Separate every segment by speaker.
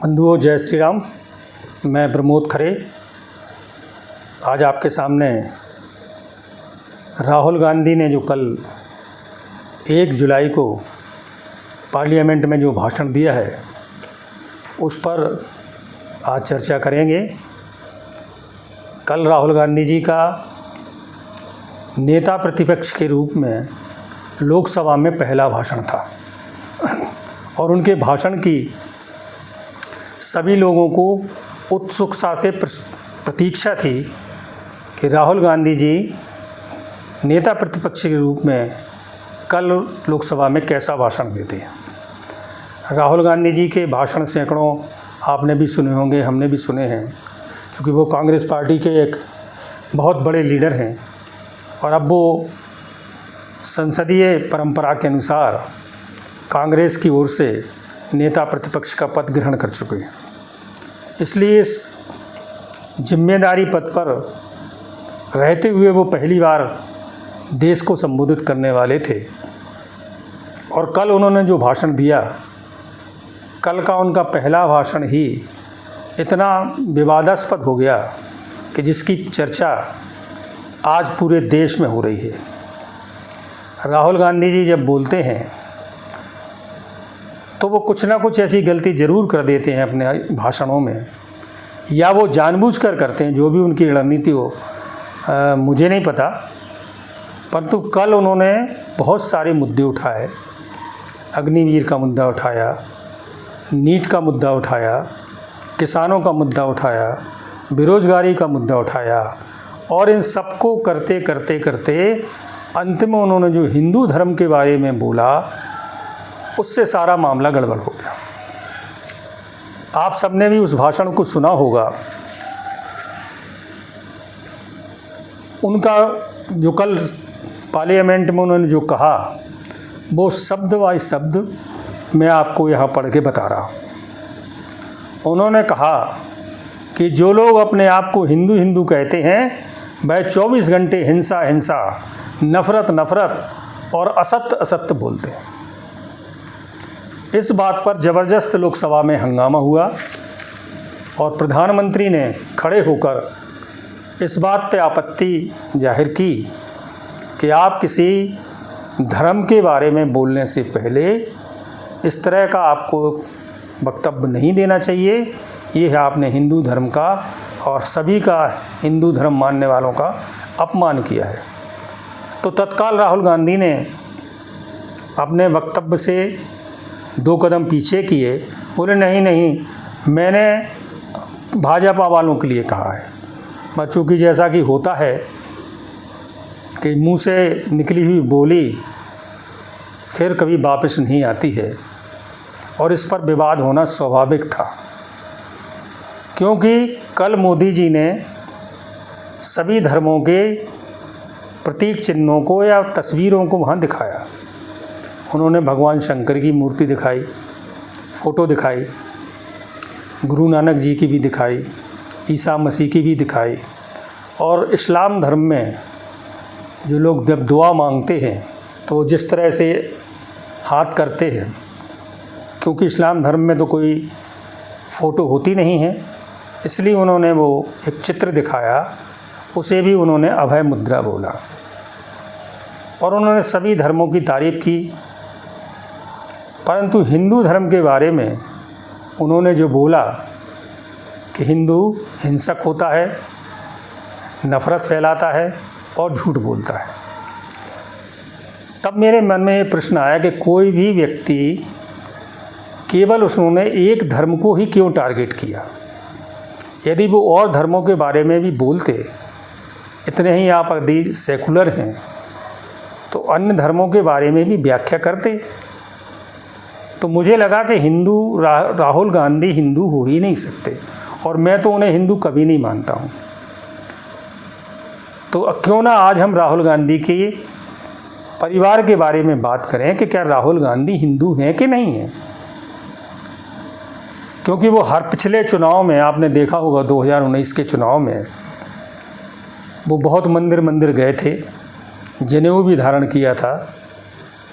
Speaker 1: बंधुओं, जय श्री राम। मैं प्रमोद खरे आज आपके सामने राहुल गांधी ने जो कल 1 जुलाई को पार्लियामेंट में जो भाषण दिया है उस पर आज चर्चा करेंगे। कल राहुल गांधी जी का नेता प्रतिपक्ष के रूप में लोकसभा में पहला भाषण था और उनके भाषण की सभी लोगों को उत्सुकता से प्रतीक्षा थी कि राहुल गांधी जी नेता प्रतिपक्ष के रूप में कल लोकसभा में कैसा भाषण देते हैं। राहुल गांधी जी के भाषण सैकड़ों आपने भी सुने होंगे, हमने भी सुने हैं, क्योंकि वो कांग्रेस पार्टी के एक बहुत बड़े लीडर हैं और अब वो संसदीय परंपरा के अनुसार कांग्रेस की ओर से नेता प्रतिपक्ष का पद ग्रहण कर चुके हैं। इसलिए इस जिम्मेदारी पद पर रहते हुए वो पहली बार देश को संबोधित करने वाले थे और कल उन्होंने जो भाषण दिया, कल का उनका पहला भाषण ही इतना विवादास्पद हो गया कि जिसकी चर्चा आज पूरे देश में हो रही है। राहुल गांधी जी जब बोलते हैं तो वो कुछ ना कुछ ऐसी गलती ज़रूर कर देते हैं अपने भाषणों में, या वो जानबूझकर करते हैं, जो भी उनकी रणनीति हो मुझे नहीं पता। परंतु कल उन्होंने बहुत सारे मुद्दे उठाए। अग्निवीर का मुद्दा उठाया, नीट का मुद्दा उठाया, किसानों का मुद्दा उठाया, बेरोजगारी का मुद्दा उठाया और इन सबको करते करते करते अंत में उन्होंने जो हिंदू धर्म के बारे में बोला उससे सारा मामला गड़बड़ हो गया। आप सबने भी उस भाषण को सुना होगा। उनका जो कल पार्लियामेंट में उन्होंने जो कहा वो शब्द बाय शब्द मैं आपको यहाँ पढ़ के बता रहा हूँ। उन्होंने कहा कि जो लोग अपने आप को हिंदू हिंदू कहते हैं वह 24 घंटे हिंसा हिंसा, नफ़रत नफ़रत और असत्य असत्य बोलते हैं। इस बात पर ज़बरदस्त लोकसभा में हंगामा हुआ और प्रधानमंत्री ने खड़े होकर इस बात पे आपत्ति जाहिर की कि आप किसी धर्म के बारे में बोलने से पहले इस तरह का आपको वक्तव्य नहीं देना चाहिए। ये है आपने हिंदू धर्म का और सभी का हिंदू धर्म मानने वालों का अपमान किया है। तो तत्काल राहुल गांधी ने अपने वक्तव्य से 2 कदम पीछे किए। बोले नहीं नहीं, मैंने भाजपा वालों के लिए कहा है। चूँकि जैसा कि होता है कि मुंह से निकली हुई बोली फिर कभी वापस नहीं आती है और इस पर विवाद होना स्वाभाविक था, क्योंकि कल मोदी जी ने सभी धर्मों के प्रतीक चिन्हों को या तस्वीरों को वहाँ दिखाया। उन्होंने भगवान शंकर की मूर्ति दिखाई, फ़ोटो दिखाई, गुरु नानक जी की भी दिखाई, ईसा मसीह की भी दिखाई। और इस्लाम धर्म में जो लोग जब दुआ मांगते हैं तो जिस तरह से हाथ करते हैं, क्योंकि इस्लाम धर्म में तो कोई फ़ोटो होती नहीं है, इसलिए उन्होंने वो एक चित्र दिखाया, उसे भी उन्होंने अभय मुद्रा बोला और उन्होंने सभी धर्मों की तारीफ़ की। परंतु हिंदू धर्म के बारे में उन्होंने जो बोला कि हिंदू हिंसक होता है, नफ़रत फैलाता है और झूठ बोलता है, तब मेरे मन में ये प्रश्न आया कि कोई भी व्यक्ति केवल उन्होंने एक धर्म को ही क्यों टारगेट किया। यदि वो और धर्मों के बारे में भी बोलते, इतने ही आप यदि सेकुलर हैं तो अन्य धर्मों के बारे में भी व्याख्या करते। तो मुझे लगा कि राहुल गांधी हिंदू हो ही नहीं सकते और मैं तो उन्हें हिंदू कभी नहीं मानता हूँ। तो क्यों ना आज हम राहुल गांधी के परिवार के बारे में बात करें कि क्या राहुल गांधी हिंदू हैं कि नहीं हैं। क्योंकि वो हर पिछले चुनाव में आपने देखा होगा, 2019 के चुनाव में वो बहुत मंदिर गए थे, जनेऊ भी धारण किया था,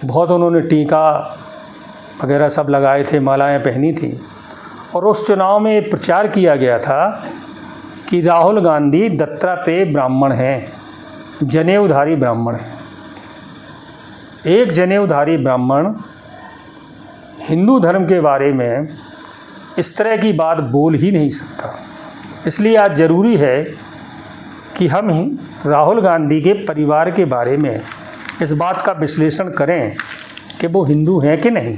Speaker 1: बहुत उन्होंने टीका वगैरह सब लगाए थे, मालाएं पहनी थी और उस चुनाव में प्रचार किया गया था कि राहुल गांधी दत्तात्रेय ब्राह्मण हैं, जनेऊधारी ब्राह्मण हैं। एक जनेऊधारी ब्राह्मण हिंदू धर्म के बारे में इस तरह की बात बोल ही नहीं सकता। इसलिए आज ज़रूरी है कि हम राहुल गांधी के परिवार के बारे में इस बात का विश्लेषण करें कि वो हिंदू हैं कि नहीं।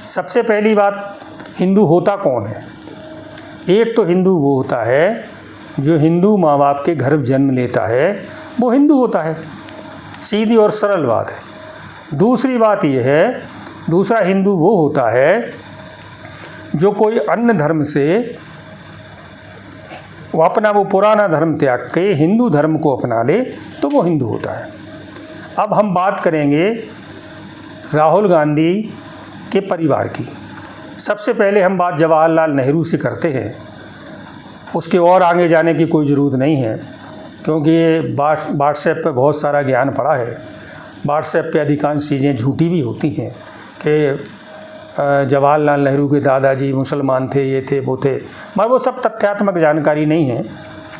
Speaker 1: सबसे पहली बात, हिंदू होता कौन है? एक तो हिंदू वो होता है जो हिंदू माँ बाप के घर जन्म लेता है, वो हिंदू होता है। सीधी और सरल बात है। दूसरी बात यह है, दूसरा हिंदू वो होता है जो कोई अन्य धर्म से वो पुराना धर्म त्याग के हिंदू धर्म को अपना ले, तो वो हिंदू होता है। अब हम बात करेंगे राहुल गांधी के परिवार की। सबसे पहले हम बात जवाहरलाल नेहरू से करते हैं। उसके और आगे जाने की कोई ज़रूरत नहीं है, क्योंकि ये व्हाट्सएप पे बहुत सारा ज्ञान पड़ा है। व्हाट्सएप पे अधिकांश चीज़ें झूठी भी होती हैं कि जवाहरलाल नेहरू के दादाजी मुसलमान थे, ये थे, वो थे, मगर वो सब तथ्यात्मक जानकारी नहीं है,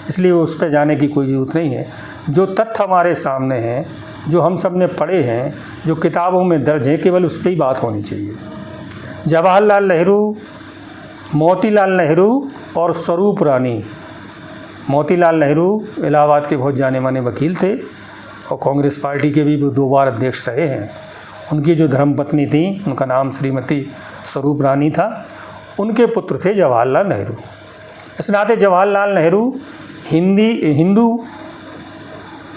Speaker 1: इसलिए उस पर जाने की कोई ज़रूरत नहीं है। जो तथ्य हमारे सामने हैं, जो हम सब ने पढ़े हैं, जो किताबों में दर्ज हैं, केवल उस पर ही बात होनी चाहिए। जवाहरलाल नेहरू, मोतीलाल नेहरू और स्वरूप रानी। मोतीलाल नेहरू इलाहाबाद के बहुत जाने माने वकील थे और कांग्रेस पार्टी के भी 2 बार अध्यक्ष रहे हैं। उनकी जो धर्मपत्नी थी, उनका नाम श्रीमती स्वरूप रानी था, उनके पुत्र थे जवाहरलाल नेहरू। इस नाते जवाहरलाल नेहरू हिंदू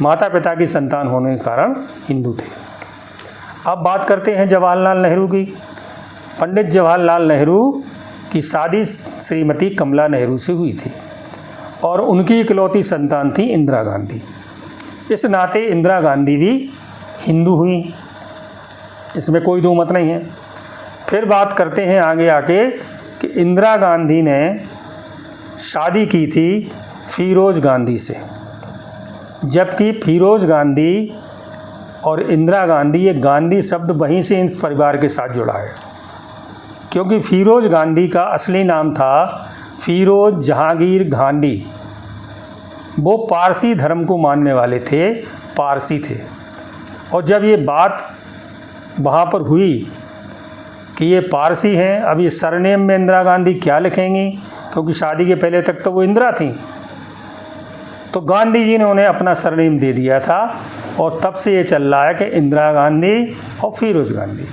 Speaker 1: माता पिता की संतान होने के कारण हिंदू थे। अब बात करते हैं जवाहरलाल नेहरू की। पंडित जवाहरलाल नेहरू की शादी श्रीमती कमला नेहरू से हुई थी और उनकी इकलौती संतान थी इंदिरा गांधी। इस नाते इंदिरा गांधी भी हिंदू हुई, इसमें कोई दो मत नहीं है। फिर बात करते हैं आगे आके कि इंदिरा गांधी ने शादी की थी फिरोज गांधी से, जबकि फिरोज गांधी और इंदिरा गांधी, ये गांधी शब्द वहीं से इस परिवार के साथ जुड़ा है, क्योंकि फिरोज गांधी का असली नाम था फिरोज जहांगीर गांधी। वो पारसी धर्म को मानने वाले थे, पारसी थे। और जब ये बात वहाँ पर हुई कि ये पारसी हैं, अब ये सरनेम में इंदिरा गांधी क्या लिखेंगी, क्योंकि शादी के पहले तक तो वो इंदिरा थी, तो गांधी जी ने उन्हें अपना सरनेम दे दिया था और तब से ये चल रहा है कि इंदिरा गांधी और फिरोज गांधी,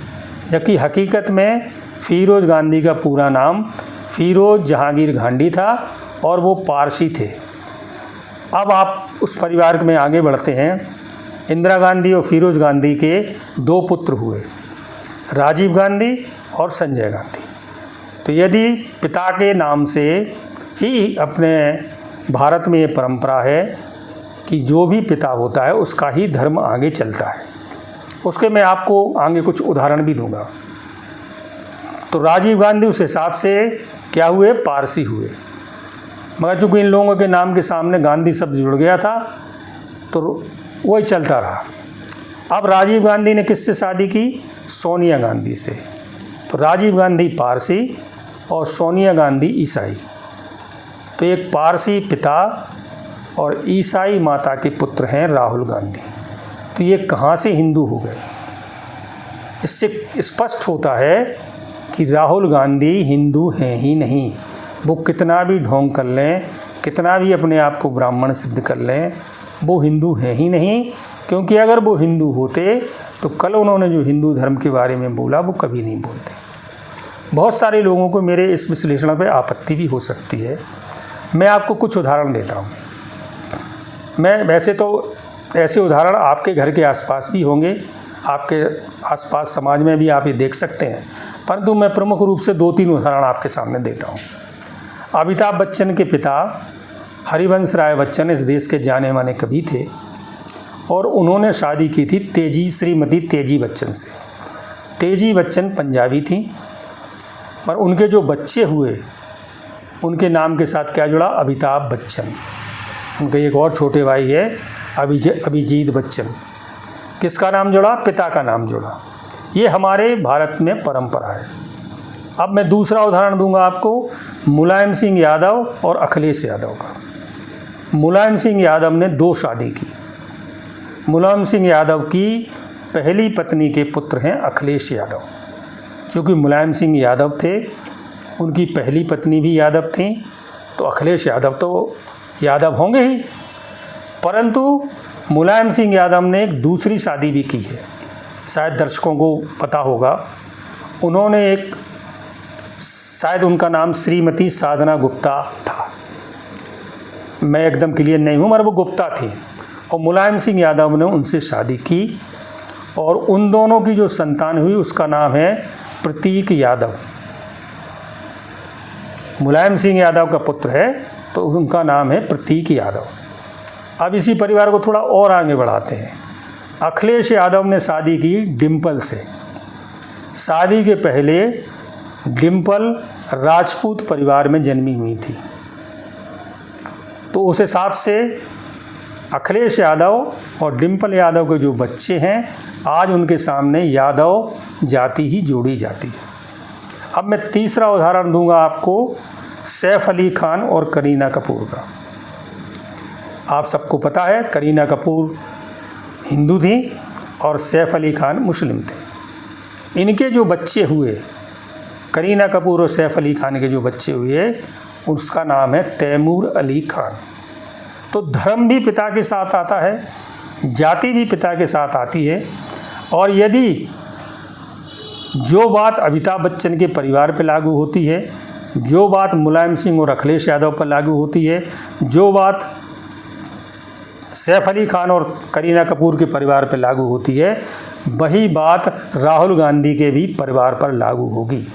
Speaker 1: जबकि हकीकत में फिरोज गांधी का पूरा नाम फिरोज जहांगीर गांधी था और वो पारसी थे। अब आप उस परिवार में आगे बढ़ते हैं। इंदिरा गांधी और फिरोज गांधी के 2 पुत्र हुए, राजीव गांधी और संजय गांधी। तो यदि पिता के नाम से ही अपने भारत में ये परंपरा है कि जो भी पिता होता है उसका ही धर्म आगे चलता है। उसके मैं आपको आगे कुछ उदाहरण भी दूंगा। तो राजीव गांधी उस हिसाब से क्या हुए, पारसी हुए, मगर चूँकि इन लोगों के नाम के सामने गांधी शब्द जुड़ गया था तो वही चलता रहा। अब राजीव गांधी ने किससे शादी की, सोनिया गांधी से। तो राजीव गांधी पारसी और सोनिया गांधी ईसाई। तो एक पारसी पिता और ईसाई माता के पुत्र हैं राहुल गांधी। तो ये कहाँ से हिंदू हो गए? इससे स्पष्ट होता है कि राहुल गांधी हिंदू हैं ही नहीं। वो कितना भी ढोंग कर लें, कितना भी अपने आप को ब्राह्मण सिद्ध कर लें, वो हिंदू हैं ही नहीं। क्योंकि अगर वो हिंदू होते तो कल उन्होंने जो हिंदू धर्म के बारे में बोला वो कभी नहीं बोलते। बहुत सारे लोगों को मेरे इस विश्लेषण पर आपत्ति भी हो सकती है। मैं आपको कुछ उदाहरण देता हूँ। मैं वैसे तो ऐसे उदाहरण आपके घर के आसपास भी होंगे, आपके आसपास समाज में भी आप ये देख सकते हैं, परंतु मैं प्रमुख रूप से 2-3 उदाहरण आपके सामने देता हूँ। अमिताभ बच्चन के पिता हरिवंश राय बच्चन इस देश के जाने माने कवि थे और उन्होंने शादी की थी श्रीमती तेजी बच्चन से। तेजी बच्चन पंजाबी थी, पर उनके जो बच्चे हुए उनके नाम के साथ क्या जुड़ा, अमिताभ बच्चन। उनके एक और छोटे भाई है अभिजीत बच्चन। किसका नाम जुड़ा, पिता का नाम जुड़ा। ये हमारे भारत में परंपरा है। अब मैं दूसरा उदाहरण दूंगा आपको मुलायम सिंह यादव और अखिलेश यादव का। मुलायम सिंह यादव ने 2 शादी की। मुलायम सिंह यादव की पहली पत्नी के पुत्र हैं अखिलेश यादव। चूँकि मुलायम सिंह यादव थे, उनकी पहली पत्नी भी यादव थी, तो अखिलेश यादव तो यादव होंगे ही। परंतु मुलायम सिंह यादव ने एक दूसरी शादी भी की है, शायद दर्शकों को पता होगा। उन्होंने एक, शायद उनका नाम श्रीमती साधना गुप्ता था, मैं एकदम क्लियर नहीं हूँ, मगर वो गुप्ता थी। और मुलायम सिंह यादव ने उनसे शादी की और उन दोनों की जो संतान हुई उसका नाम है प्रतीक यादव। मुलायम सिंह यादव का पुत्र है तो उनका नाम है प्रतीक यादव। अब इसी परिवार को थोड़ा और आगे बढ़ाते हैं। अखिलेश यादव ने शादी की डिम्पल से। शादी के पहले डिम्पल राजपूत परिवार में जन्मी हुई थी, तो उस हिसाब से अखिलेश यादव और डिम्पल यादव के जो बच्चे हैं, आज उनके सामने यादव जाति ही जोड़ी जाती है। अब मैं तीसरा उदाहरण दूंगा आपको सैफ अली खान और करीना कपूर का। आप सबको पता है करीना कपूर हिंदू थी और सैफ अली खान मुस्लिम थे। इनके जो बच्चे हुए, करीना कपूर और सैफ अली खान के जो बच्चे हुए, उसका नाम है तैमूर अली खान। तो धर्म भी पिता के साथ आता है, जाति भी पिता के साथ आती है। और यदि जो बात अमिताभ बच्चन के परिवार पर लागू होती है, जो बात मुलायम सिंह और अखिलेश यादव पर लागू होती है, जो बात सैफ अली खान और करीना कपूर के परिवार पर लागू होती है, वही बात राहुल गांधी के भी परिवार पर लागू होगी।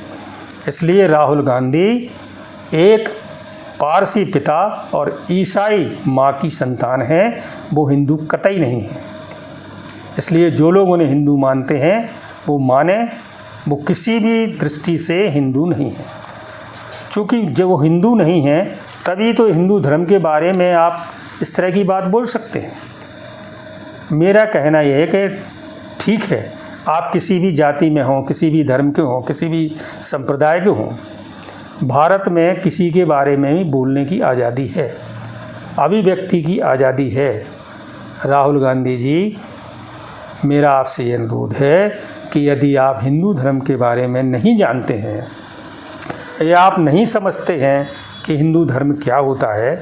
Speaker 1: इसलिए राहुल गांधी एक पारसी पिता और ईसाई माँ की संतान है, वो हिंदू कतई नहीं है। इसलिए जो लोग उन्हें हिंदू मानते हैं वो माने, वो किसी भी दृष्टि से हिंदू नहीं है। चूँकि जब वो हिंदू नहीं है तभी तो हिंदू धर्म के बारे में आप इस तरह की बात बोल सकते हैं। मेरा कहना यह है कि ठीक है, आप किसी भी जाति में हों, किसी भी धर्म के हों, किसी भी संप्रदाय के हों, भारत में किसी के बारे में भी बोलने की आज़ादी है, अभिव्यक्ति की आज़ादी है। राहुल गांधी जी, मेरा आपसे ये अनुरोध है कि यदि आप हिंदू धर्म के बारे में नहीं जानते हैं या आप नहीं समझते हैं कि हिंदू धर्म क्या होता है,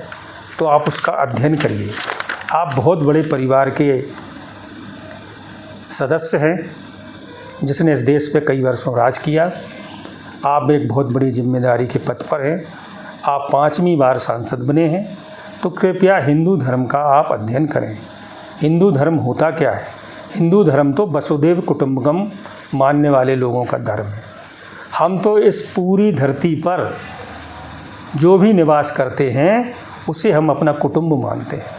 Speaker 1: तो आप उसका अध्ययन करिए। आप बहुत बड़े परिवार के सदस्य हैं जिसने इस देश पे कई वर्षों राज किया। आप एक बहुत बड़ी जिम्मेदारी के पद पर हैं, आप 5वीं बार सांसद बने हैं, तो कृपया हिंदू धर्म का आप अध्ययन करें। हिंदू धर्म होता क्या है? हिंदू धर्म तो वसुदेव कुटुंबकम मानने वाले लोगों का धर्म है। हम तो इस पूरी धरती पर जो भी निवास करते हैं उसे हम अपना कुटुंब मानते हैं।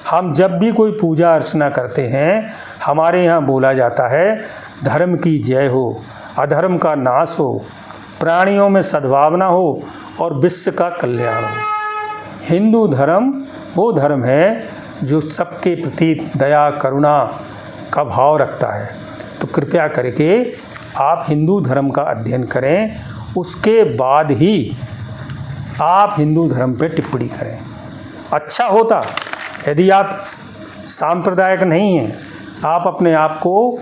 Speaker 1: हम जब भी कोई पूजा अर्चना करते हैं, हमारे यहाँ बोला जाता है धर्म की जय हो, अधर्म का नाश हो, प्राणियों में सद्भावना हो और विश्व का कल्याण हो। हिंदू धर्म वो धर्म है जो सबके प्रति दया करुणा का भाव रखता है। तो कृपया करके आप हिंदू धर्म का अध्ययन करें, उसके बाद ही आप हिंदू धर्म पे टिप्पणी करें। अच्छा होता यदि आप सांप्रदायिक नहीं हैं, आप अपने आप को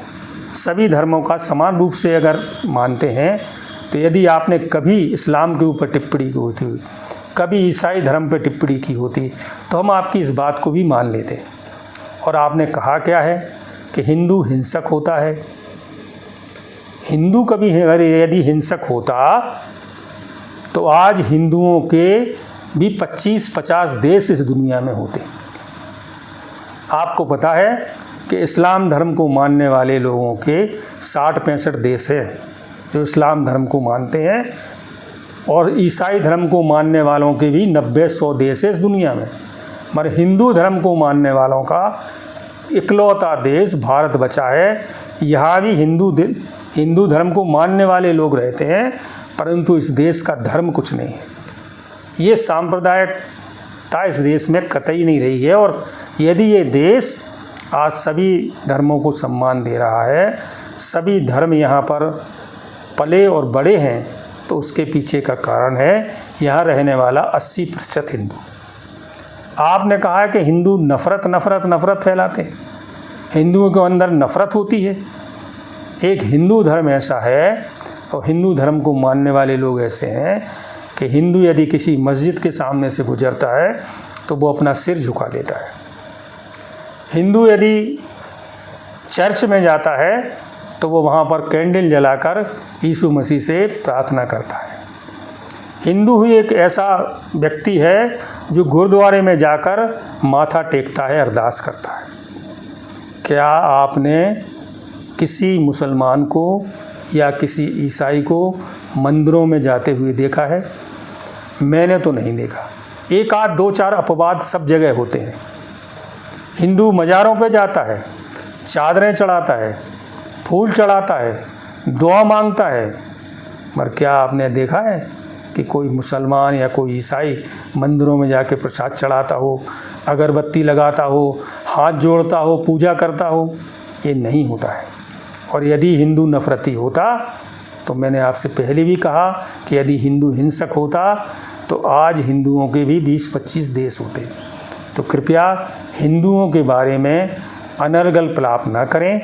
Speaker 1: सभी धर्मों का समान रूप से अगर मानते हैं, तो यदि आपने कभी इस्लाम के ऊपर टिप्पणी की होती, कभी ईसाई धर्म पर टिप्पणी की होती, तो हम आपकी इस बात को भी मान लेते। और आपने कहा क्या है कि हिंदू हिंसक होता है। हिंदू कभी यदि हिंसक होता तो आज हिंदुओं के भी 25-50 देश इस दुनिया में होते। आपको पता है कि इस्लाम धर्म को मानने वाले लोगों के 60-65 देश हैं जो इस्लाम धर्म को मानते हैं, और ईसाई धर्म को मानने वालों के भी 90-100 देश है इस दुनिया में। मगर हिंदू धर्म को मानने वालों का इकलौता देश भारत बचा है। यहाँ भी हिंदू धर्म को मानने वाले लोग रहते हैं, परंतु इस देश का धर्म कुछ नहीं है। ये सांप्रदायिकता इस देश में कतई नहीं रही है। और यदि ये देश आज सभी धर्मों को सम्मान दे रहा है, सभी धर्म यहाँ पर पले और बड़े हैं, तो उसके पीछे का कारण है यहाँ रहने वाला 80% हिंदू। आपने कहा है कि हिंदू नफ़रत नफ़रत नफ़रत फैलाते हैं, हिंदुओं के अंदर नफ़रत होती है। एक हिंदू धर्म ऐसा है और हिंदू धर्म को मानने वाले लोग ऐसे हैं कि हिंदू यदि किसी मस्जिद के सामने से गुजरता है तो वो अपना सिर झुका लेता है। हिंदू यदि चर्च में जाता है तो वो वहाँ पर कैंडल जलाकर यीशु मसीह से प्रार्थना करता है। हिंदू ही एक ऐसा व्यक्ति है जो गुरुद्वारे में जाकर माथा टेकता है, अरदास करता है। क्या आपने किसी मुसलमान को या किसी ईसाई को मंदिरों में जाते हुए देखा है? मैंने तो नहीं देखा। एक आध दो चार अपवाद सब जगह होते हैं। हिंदू मज़ारों पे जाता है, चादरें चढ़ाता है, फूल चढ़ाता है, दुआ मांगता है, मगर क्या आपने देखा है कि कोई मुसलमान या कोई ईसाई मंदिरों में जाके प्रसाद चढ़ाता हो, अगरबत्ती लगाता हो, हाथ जोड़ता हो, पूजा करता हो? ये नहीं होता है। और यदि हिंदू नफ़रती होता तो मैंने आपसे पहले भी कहा कि यदि हिंदू हिंसक होता तो आज हिंदुओं के भी 20-25 देश होते। तो कृपया हिंदुओं के बारे में अनर्गल प्रलाप ना करें।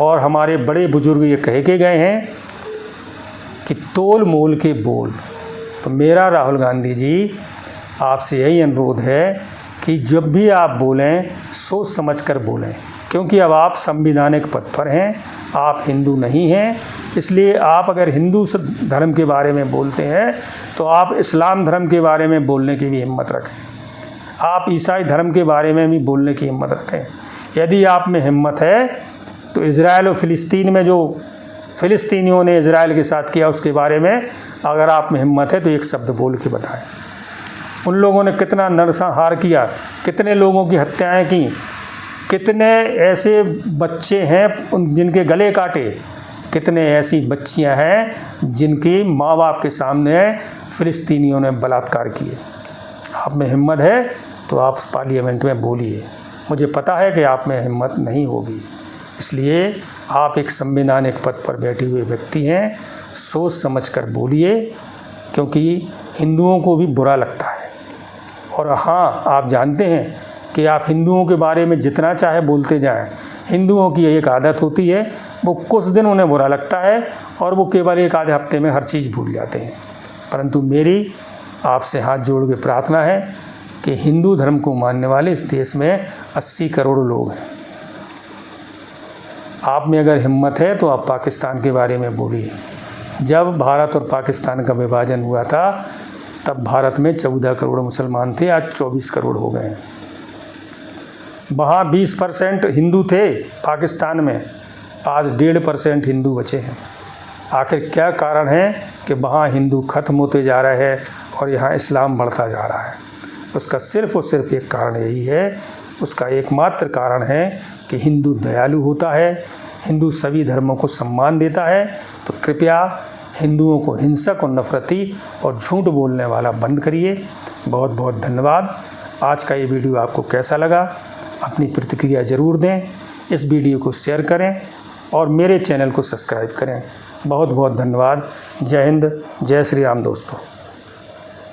Speaker 1: और हमारे बड़े बुजुर्ग ये कह के गए हैं कि तोल मोल के बोल। तो मेरा राहुल गांधी जी आपसे यही अनुरोध है कि जब भी आप बोलें सोच समझ कर बोलें, क्योंकि अब आप संवैधानिक पद पर हैं, आप हिंदू नहीं हैं। इसलिए आप अगर हिंदू धर्म के बारे में बोलते हैं तो आप इस्लाम धर्म के बारे में बोलने की भी हिम्मत रखें, आप ईसाई धर्म के बारे में भी बोलने की हिम्मत रखें। यदि आप में हिम्मत है तो इज़राइल और फ़िलिस्तीन में जो फ़िलिस्तीनियों ने इज़राइल के साथ किया उसके बारे में अगर आप में हिम्मत है तो एक शब्द बोल के बताएं। उन लोगों ने कितना नरसंहार किया, कितने लोगों की हत्याएं की, कितने ऐसे बच्चे हैं जिनके गले काटे, कितने ऐसी बच्चियां हैं जिनकी माँ बाप के सामने फ़िलिस्तीनियों ने बलात्कार किए। आप में हिम्मत है तो आप उस पार्लियामेंट में बोलिए। मुझे पता है कि आप में हिम्मत नहीं होगी, इसलिए आप एक संवैधानिक पद पर बैठे हुए व्यक्ति हैं, सोच समझ कर बोलिए, क्योंकि हिंदुओं को भी बुरा लगता है। और हाँ, आप जानते हैं कि आप हिंदुओं के बारे में जितना चाहे बोलते जाएं, हिंदुओं की एक आदत होती है, वो कुछ दिन उन्हें बुरा लगता है और वो केवल एक आधे हफ्ते में हर चीज़ भूल जाते हैं। परंतु मेरी आपसे हाथ जोड़ के प्रार्थना है कि हिंदू धर्म को मानने वाले इस देश में 80 करोड़ लोग हैं। आप में अगर हिम्मत है तो आप पाकिस्तान के बारे में बोलिए। जब भारत और पाकिस्तान का विभाजन हुआ था तब भारत में 14 करोड़ मुसलमान थे, आज 24 करोड़ हो गए हैं। वहाँ 20% हिंदू थे पाकिस्तान में, आज 1.5% हिंदू बचे हैं। आखिर क्या कारण है कि वहाँ हिंदू खत्म होते जा रहे हैं और यहाँ इस्लाम बढ़ता जा रहा है? उसका सिर्फ़ और सिर्फ एक कारण यही है, उसका एकमात्र कारण है कि हिंदू दयालु होता है, हिंदू सभी धर्मों को सम्मान देता है। तो कृपया हिंदुओं को हिंसक और नफरती और झूठ बोलने वाला बंद करिए। बहुत बहुत धन्यवाद। आज का ये वीडियो आपको कैसा लगा? अपनी प्रतिक्रिया ज़रूर दें, इस वीडियो को शेयर करें और मेरे चैनल को सब्सक्राइब करें। बहुत बहुत धन्यवाद। जय हिंद, जय श्री राम दोस्तों।